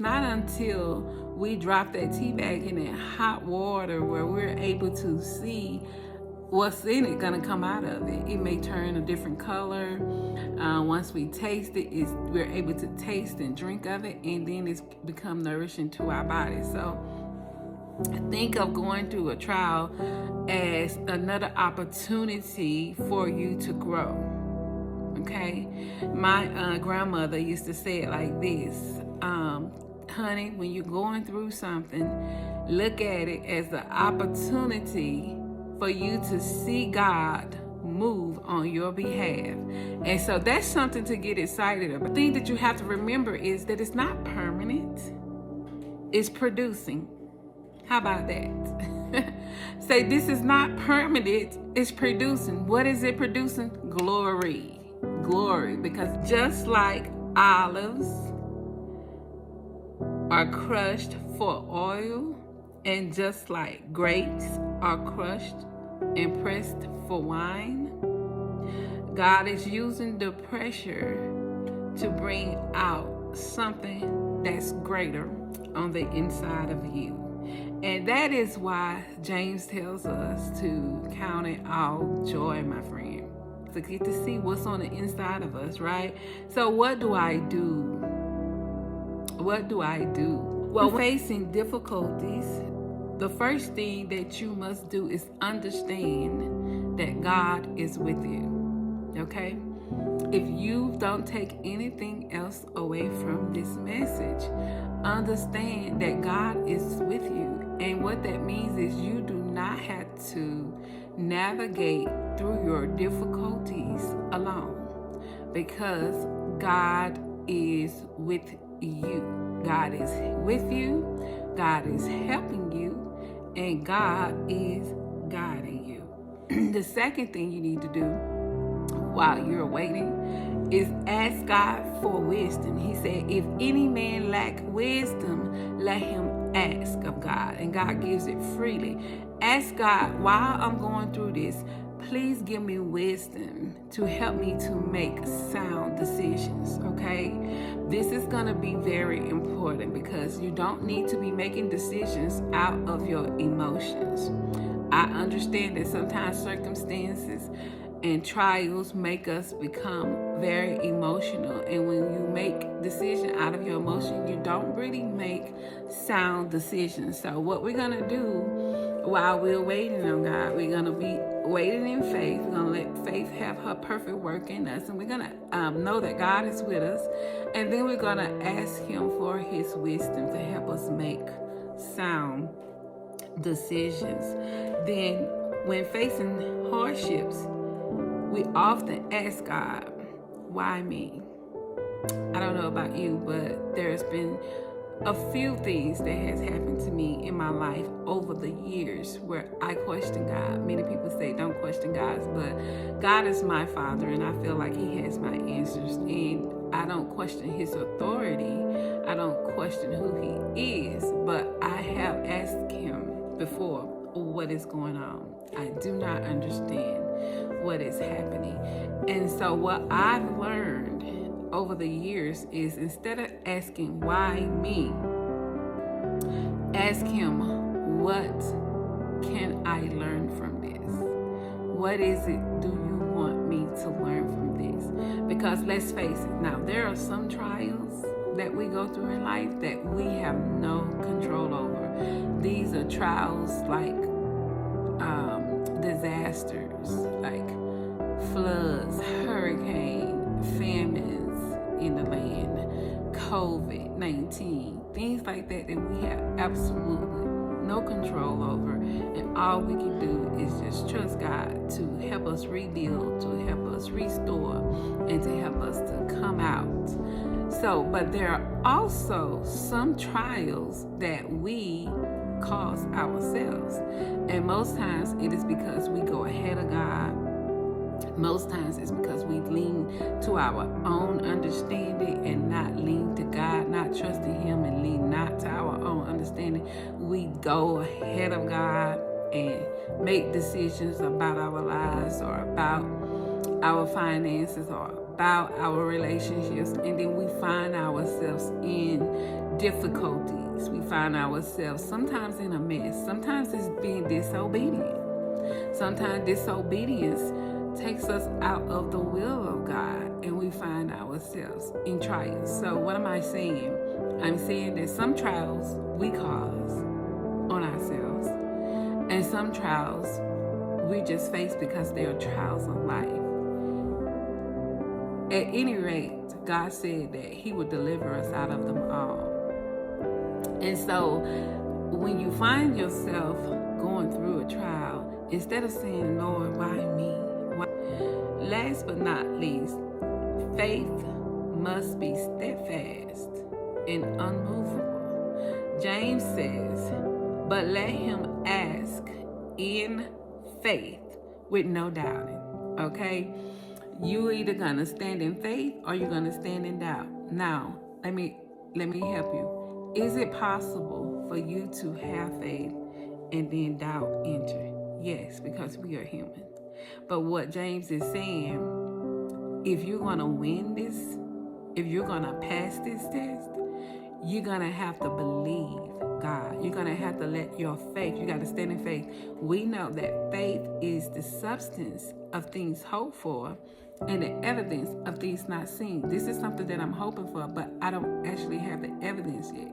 Not until we drop that tea bag in that hot water where we're able to see what's in it gonna come out of it. It may turn a different color. Once we taste it, we're able to taste and drink of it, and then it's become nourishing to our body. So think of going through a trial as another opportunity for you to grow. Okay, my grandmother used to say it like this. Honey, when you're going through something, look at it as an opportunity for you to see God move on your behalf. And so that's something to get excited about. The thing that you have to remember is that it's not permanent, it's producing. How about that? Say, this is not permanent, it's producing. What is it producing? Glory. Glory. Because just like olives are crushed for oil, and just like grapes are crushed and pressed for wine, God is using the pressure to bring out something that's greater on the inside of you. And that is why James tells us to count it all joy, my friend, to get to see what's on the inside of us, right? So what do I do? What do I do? Well, when facing difficulties, the first thing that you must do is understand that God is with you, okay? If you don't take anything else away from this message, understand that God is with you. And what that means is you do not have to navigate through your difficulties alone, because God is with you. God is with you. God is helping you. And God is guiding you. The second thing you need to do while you're waiting is ask God for wisdom. He said, if any man lack wisdom, let him ask of God, and God gives it freely. Ask God, while I'm going through this, please give me wisdom to help me to make sound decisions, okay? This is gonna be very important, because you don't need to be making decisions out of your emotions. I understand that sometimes circumstances and trials make us become very emotional, and when you make decisions out of your emotion, you don't really make sound decisions. So what we're gonna do while we're waiting on God, we're gonna be waiting in faith. We're gonna let faith have her perfect work in us, and we're gonna know that God is with us, and then we're gonna ask him for his wisdom to help us make sound decisions. Then when facing hardships, we often ask God, why me? I don't know about you, but there's been a few things that has happened to me in my life over the years where I question God. Many people say don't question God, but God is my Father, and I feel like he has my answers, and I don't question his authority. I don't question who he is, but I have asked him before, what is going on? I do not understand what is happening. And so what I've learned over the years is, instead of asking why me, ask him, what can I learn from this? What is it do you want me to learn from this? Because let's face it, now there are some trials that we go through in life that we have no control over. These are trials like disasters, like floods, hurricane, famines in the land, COVID-19, things like that we have absolutely no control over, and all we can do is just trust God to help us rebuild, to help us restore, and to help us to come out. So, but there are also some trials that we cause ourselves, and most times it is because we go ahead of God. Most times it's because we lean to our own understanding and not lean to God, not trusting him, and lean not to our own understanding. We go ahead of God and make decisions about our lives, or about our finances, or about our relationships, and then we find ourselves in difficulties. We find ourselves sometimes in a mess. Sometimes it's being disobedient. Sometimes disobedience takes us out of the will of God, and we find ourselves in trials. So what am I saying? I'm saying that some trials we cause on ourselves, and some trials we just face because they are trials of life. At any rate, God said that He would deliver us out of them all. And so when you find yourself going through a trial, instead of saying, Lord, why me? Why? Last but not least, faith must be steadfast and unmovable. James says, but let him ask in faith with no doubting. Okay? You either gonna stand in faith or you're gonna stand in doubt. Now, let me help you. Is it possible for you to have faith and then doubt enter? Yes, because we are human. But what James is saying, if you're gonna win this, if you're gonna pass this test, you're gonna have to believe God. You're gonna have to let your faith, you gotta stand in faith. We know that faith is the substance of things hoped for and the evidence of things not seen. This is something that I'm hoping for, but I don't actually have the evidence yet.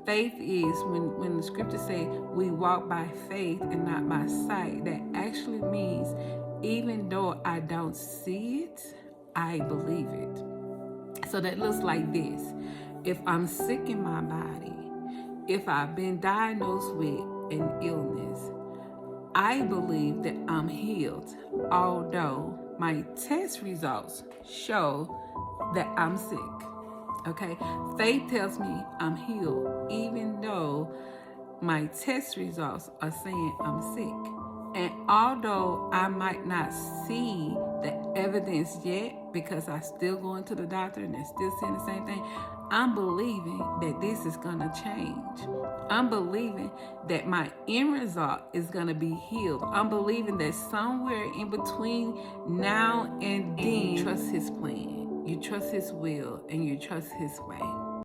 Faith is when the scriptures say we walk by faith and not by sight, that actually means even though I don't see it, I believe it. So that looks like this. If I'm sick in my body, if I've been diagnosed with an illness, I believe that I'm healed, although my test results show that I'm sick. Okay? Faith tells me I'm healed, even though my test results are saying I'm sick. And although I might not see the evidence yet, because I still going to the doctor and they're still saying the same thing, I'm believing that this is going to change. I'm believing that my end result is going to be healed. I'm believing that somewhere in between now and then, you trust His plan, you trust His will, and you trust His way.